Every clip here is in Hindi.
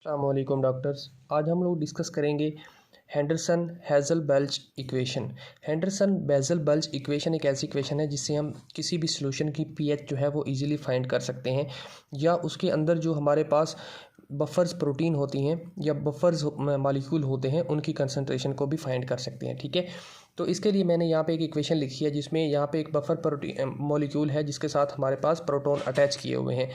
अस्सलामुअलैकुम डॉक्टर्स। आज हम लोग डिस्कस करेंगे Henderson Hazel belch equation. Henderson basal belch equation एक ऐसी इक्वेशन है जिससे हम किसी भी सॉल्यूशन की पीएच जो है वो इजीली फाइंड कर सकते हैं, या उसके अंदर जो हमारे पास बफर्स प्रोटीन होती हैं या बफर्स मॉलिक्यूल होते हैं उनकी कंसंट्रेशन को भी फाइंड कर सकते हैं। ठीक है, तो इसके लिए मैंने यहाँ पे एक इक्वेशन लिखी है जिसमें यहाँ पे एक बफर प्रोटीन मॉलिक्यूल है जिसके साथ हमारे पास प्रोटॉन अटैच किए हुए हैं।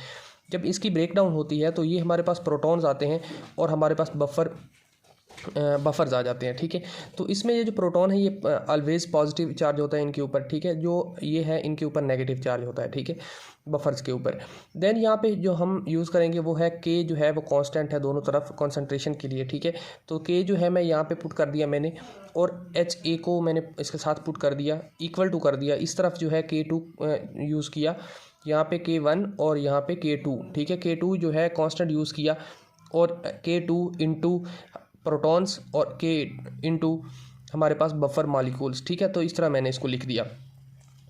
जब इसकी ब्रेकडाउन होती है तो ये हमारे पास प्रोटॉन्स आते हैं और हमारे पास बफर्स आ जाते हैं। ठीक है, तो इसमें ये जो प्रोटॉन है ये ऑलवेज पॉजिटिव चार्ज होता है इनके ऊपर। ठीक है, जो ये है इनके ऊपर नेगेटिव चार्ज होता है। ठीक है, बफर्स के ऊपर। देन यहाँ पे जो हम यूज़ करेंगे वो है के, जो है वो कांस्टेंट है दोनों तरफ कॉन्सेंट्रेशन के लिए। ठीक है, तो के जो है मैं यहाँ पे पुट कर दिया मैंने, और एच ए को मैंने इसके साथ पुट कर दिया, इक्वल टू कर दिया। इस तरफ जो है K2 यूज़ किया, यहाँ पे K1 और यहाँ पे K2। ठीक है, K2 जो है कांस्टेंट यूज़ किया और K2 इंटू प्रोटॉन्स और K इंटू हमारे पास बफर मॉलिक्यूल्स। ठीक है, तो इस तरह मैंने इसको लिख दिया।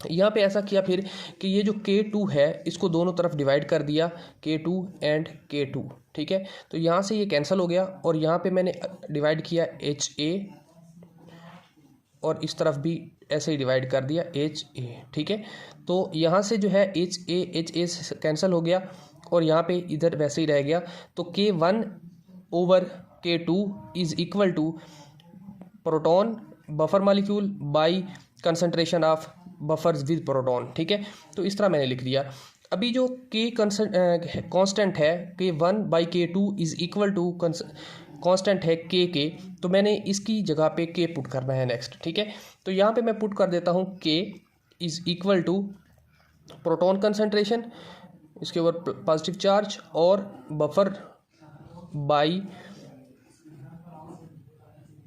यहाँ पे ऐसा किया फिर कि ये जो K2 है इसको दोनों तरफ डिवाइड कर दिया, K2 एंड K2। ठीक है, तो यहाँ से ये कैंसिल हो गया और यहाँ पे मैंने डिवाइड किया HA और इस तरफ भी ऐसे ही डिवाइड कर दिया HA। ठीक है, तो यहाँ से जो है HA कैंसिल हो गया और यहाँ पे इधर वैसे ही रह गया। तो K1 over K2 is equal to proton buffer molecule by concentration of buffers with proton. ठीक है, तो इस तरह मैंने लिख दिया। अभी जो K कांस्टेंट है K1 by K2 is equal to constant है के, तो मैंने इसकी जगह पे K पुट करना है नेक्स्ट। ठीक है, तो यहाँ पे मैं पुट कर देता हूँ K is equal to proton concentration, इसके ऊपर पॉजिटिव चार्ज, और buffer by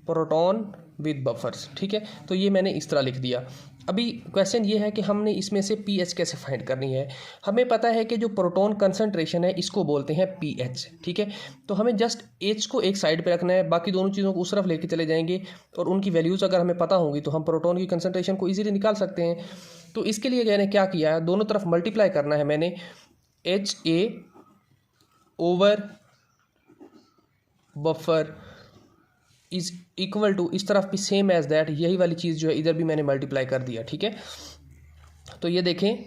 proton with buffers. ठीक है, तो ये मैंने इस तरह लिख दिया। अभी क्वेश्चन ये है कि हमने इसमें से पीएच कैसे फाइंड करनी है। हमें पता है कि जो प्रोटॉन कंसंट्रेशन है इसको बोलते हैं पीएच। ठीक है, तो हमें जस्ट एच को एक साइड पे रखना है, बाकी दोनों चीज़ों को उस तरफ लेके चले जाएंगे और उनकी वैल्यूज़ अगर हमें पता होंगी तो हम प्रोटॉन की कंसंट्रेशन को ईजिली निकाल सकते हैं। तो इसके लिए मैंने क्या किया है, दोनों तरफ मल्टीप्लाई करना है मैंने, HA over buffer is equal to, इस तरफ भी सेम एज दैट, यही वाली चीज़ जो है इधर भी मैंने मल्टीप्लाई कर दिया। ठीक है, तो ये देखें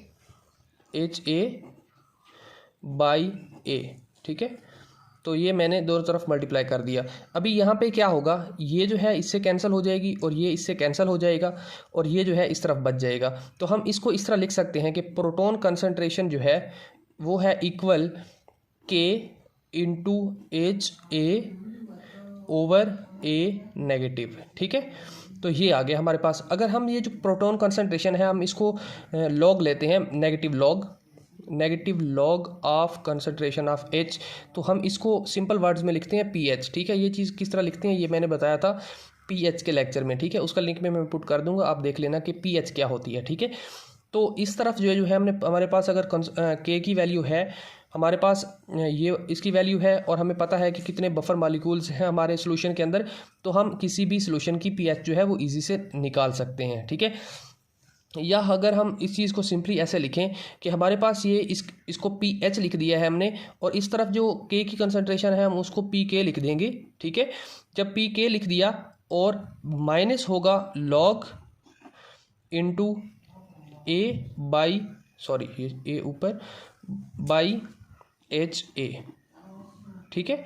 HA बाई A। ठीक है, तो ये मैंने दोनों तरफ मल्टीप्लाई कर दिया। अभी यहाँ पे क्या होगा, ये जो है इससे कैंसिल हो जाएगी और ये इससे कैंसिल हो जाएगा और ये जो है इस तरफ बच जाएगा। तो हम इसको इस तरह लिख सकते हैं कि प्रोटॉन कंसंट्रेशन जो है वो है equal K into HA over A negative. ठीक है, तो ये आ गया हमारे पास। अगर हम ये जो प्रोटॉन कंसंट्रेशन है हम इसको लॉग लेते हैं, negative log of concentration of H, तो हम इसको सिंपल वर्ड्स में लिखते हैं पीएच। ठीक है, ये चीज़ किस तरह लिखते हैं ये मैंने बताया था पीएच के लेक्चर में। ठीक है, उसका लिंक में मैं पुट कर दूंगा, आप देख लेना कि पीएच क्या होती है। ठीक है, तो इस तरफ जो है हमने हमारे पास अगर K की वैल्यू है, हमारे पास ये इसकी वैल्यू है और हमें पता है कि कितने बफर मॉलिक्यूल्स हैं हमारे सॉल्यूशन के अंदर, तो हम किसी भी सॉल्यूशन की पीएच जो है वो इजी से निकाल सकते हैं। ठीक है, या अगर हम इस चीज़ को सिंपली ऐसे लिखें कि हमारे पास ये इसको पीएच लिख दिया है हमने, और इस तरफ जो K की कंसंट्रेशन है हम उसको PK लिख देंगे। ठीक है, जब PK लिख दिया और माइनस होगा log into A by, sorry ये A ऊपर, बाई HA। ठीक है,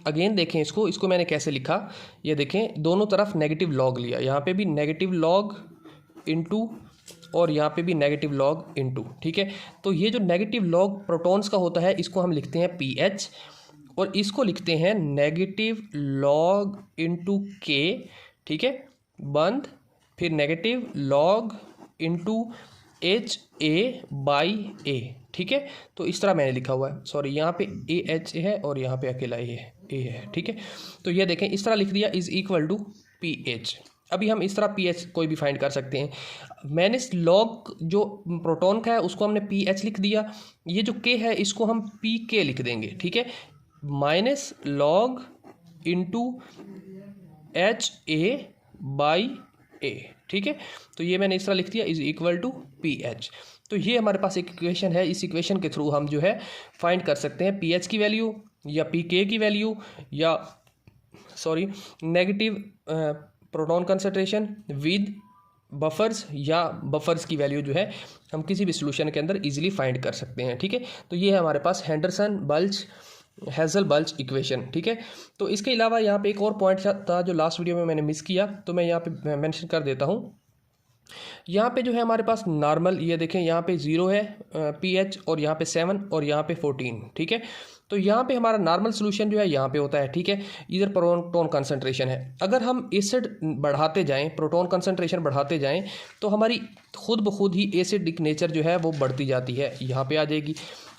अगेन देखें इसको मैंने कैसे लिखा, ये देखें दोनों तरफ नेगेटिव लॉग लिया, यहाँ पे भी नेगेटिव लॉग इंटू और यहाँ पे भी नेगेटिव लॉग इंटू। ठीक है, तो ये जो नेगेटिव लॉग प्रोटॉन्स का होता है इसको हम लिखते हैं पीएच और इसको लिखते हैं नेगेटिव लॉग इंटू K। ठीक है, बंद, फिर negative log into HA by A। ठीक है, तो इस तरह मैंने लिखा हुआ है, सॉरी यहाँ पे AH है और यहाँ पे अकेला A है। ठीक है, तो ये देखें इस तरह लिख दिया इज़ इक्वल टू पीएच। अभी हम इस तरह पीएच कोई भी फाइंड कर सकते हैं। मैंने लॉग जो प्रोटॉन का है उसको हमने पीएच लिख दिया, ये जो K है इसको हम PK लिख देंगे। ठीक है, minus log into HA by A। ठीक है, तो ये मैंने इस तरह लिख दिया इज इक्वल टू पीएच। तो ये हमारे पास एक इक्वेशन है, इस इक्वेशन के थ्रू हम जो है फाइंड कर सकते हैं पीएच की वैल्यू या pK की वैल्यू या negative proton concentration with buffers या बफर्स की वैल्यू जो है हम किसी भी सोल्यूशन के अंदर इजीली फाइंड कर सकते हैं। ठीक है, तो ये है हमारे पास हेंडरसन बल्च हेजल बल्च इक्वेशन। ठीक है, तो इसके अलावा यहाँ पे एक और पॉइंट था जो लास्ट वीडियो में मैंने मिस किया, तो मैं यहाँ पे मेंशन कर देता हूँ। यहाँ पे जो है हमारे पास नॉर्मल, ये देखें यहाँ पे 0 है pH और यहाँ पे 7 और यहाँ पे 14। ठीक है, तो यहाँ पे हमारा नॉर्मल सोल्यूशन जो है यहाँ पे होता है। ठीक है, इधर प्रोटॉन कंसंट्रेशन है। अगर हम एसिड बढ़ाते जाएं, प्रोटॉन कंसंट्रेशन बढ़ाते जाएं, तो हमारी खुद ब खुद ही एसिडिक नेचर जो है वो बढ़ती जाती है, यहाँ पे आ जाएगी।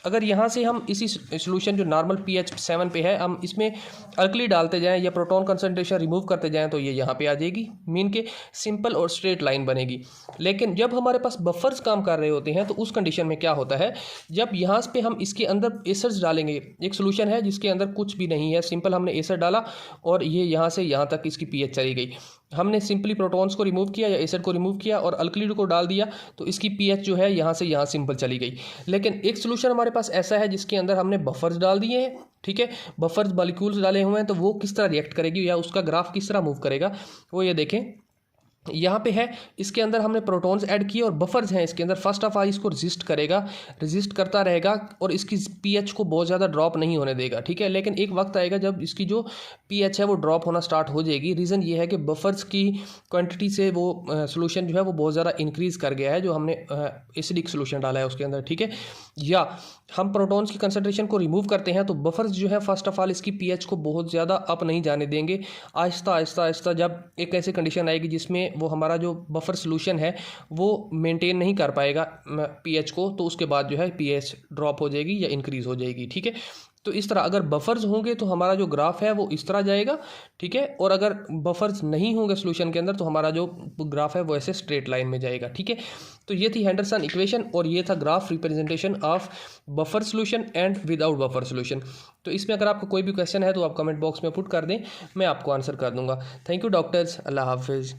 अगर यहाँ से हम इसी सोल्यूशन जो नॉर्मल pH 7 पे है, हम इसमें अल्कली डालते जाएं या प्रोटॉन कंसंट्रेशन रिमूव करते जाएं, तो ये यहाँ पे आ जाएगी। मीन के सिंपल और स्ट्रेट लाइन बनेगी। लेकिन जब हमारे पास बफर्स काम कर रहे होते हैं, तो उस कंडीशन में क्या होता है, जब यहाँ पे हम इसके अंदर एसिड्स डालेंगे, एक सोल्यूशन है जिसके अंदर कुछ भी नहीं है, सिंपल हमने एसिड डाला और ये यहाँ से यहाँ तक इसकी pH चली गई। हमने सिंपली प्रोटॉन्स को रिमूव किया या एसिड को रिमूव किया और अल्कलीड को डाल दिया, तो इसकी pH जो है यहाँ से यहाँ सिंपल चली गई। लेकिन एक सोल्यूशन हमारे पास ऐसा है जिसके अंदर हमने बफर्स डाल दिए हैं। ठीक है, बफर्स मॉलिक्यूल्स डाले हुए हैं, तो वो किस तरह रिएक्ट करेगी या उसका ग्राफ किस तरह मूव करेगा, वो ये देखें यहाँ पे है। इसके अंदर हमने प्रोटॉन्स ऐड किए और बफर्स हैं इसके अंदर। फर्स्ट ऑफ ऑल इसको रेजिस्ट करेगा, रेजिस्ट करता रहेगा और इसकी pH को बहुत ज़्यादा ड्रॉप नहीं होने देगा। ठीक है, लेकिन एक वक्त आएगा जब इसकी जो pH है वो ड्रॉप होना स्टार्ट हो जाएगी। रीज़न ये है कि बफर्स की क्वांटिटी से वो सोल्यूशन जो है वो बहुत ज़्यादा इंक्रीज़ कर गया है, जो हमने एसिडिक सोल्यूशन डाला है उसके अंदर। ठीक है, या हम प्रोटॉन्स की कंसंट्रेशन को रिमूव करते हैं, तो बफर्स जो है फर्स्ट ऑफ ऑल इसकी pH को बहुत ज़्यादा अप नहीं जाने देंगे। आहिस्ता आहिस्ता आहिस्ता जब एक ऐसी कंडीशन आएगी जिसमें वो हमारा जो बफर सोल्यूशन है वो मेंटेन नहीं कर पाएगा pH को, तो उसके बाद जो है pH ड्रॉप हो जाएगी या इंक्रीज़ हो जाएगी। ठीक है, तो इस तरह अगर बफर्स होंगे तो हमारा जो ग्राफ है वो इस तरह जाएगा। ठीक है, और अगर बफर्स नहीं होंगे सोल्यूशन के अंदर तो हमारा जो ग्राफ है वो ऐसे स्ट्रेट लाइन में जाएगा। ठीक है, तो ये थी हेंडरसन इक्वेशन और ये था graph representation of buffer solution and without buffer solution. तो इसमें अगर आपको कोई भी क्वेश्चन है तो आप कमेंट बॉक्स में पुट कर दें, मैं आपको आंसर कर दूंगा। थैंक यू डॉक्टर्स, अल्लाह हाफिज़।